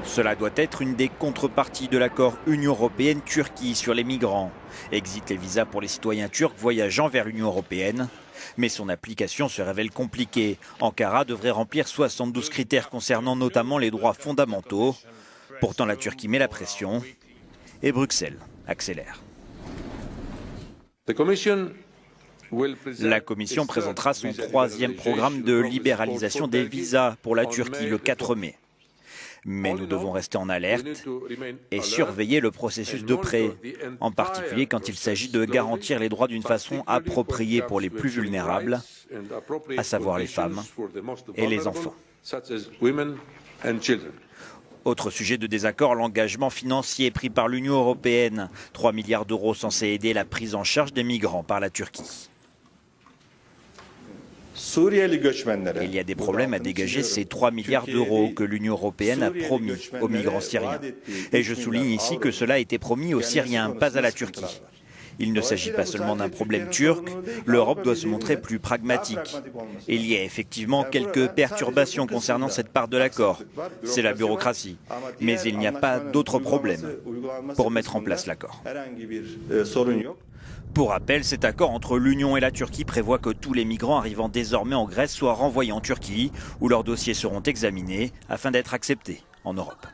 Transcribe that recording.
Cela doit être une des contreparties de l'accord Union européenne-Turquie sur les migrants. Exit les visas pour les citoyens turcs voyageant vers l'Union européenne. Mais son application se révèle compliquée. Ankara devrait remplir 72 critères concernant notamment les droits fondamentaux. Pourtant, la Turquie met la pression et Bruxelles accélère. La Commission présentera son troisième programme de libéralisation des visas pour la Turquie le 4 mai. Mais nous devons rester en alerte et surveiller le processus de près, en particulier quand il s'agit de garantir les droits d'une façon appropriée pour les plus vulnérables, à savoir les femmes et les enfants. Autre sujet de désaccord, l'engagement financier pris par l'Union européenne. 3 milliards d'euros censés aider la prise en charge des migrants par la Turquie. Il y a des problèmes à dégager ces 3 milliards d'euros que l'Union européenne a promis aux migrants syriens. Et je souligne ici que cela a été promis aux Syriens, pas à la Turquie. Il ne s'agit pas seulement d'un problème turc, l'Europe doit se montrer plus pragmatique. Il y a effectivement quelques perturbations concernant cette part de l'accord. C'est la bureaucratie. Mais il n'y a pas d'autres problèmes pour mettre en place l'accord. Pour rappel, cet accord entre l'Union et la Turquie prévoit que tous les migrants arrivant désormais en Grèce soient renvoyés en Turquie, où leurs dossiers seront examinés afin d'être acceptés en Europe.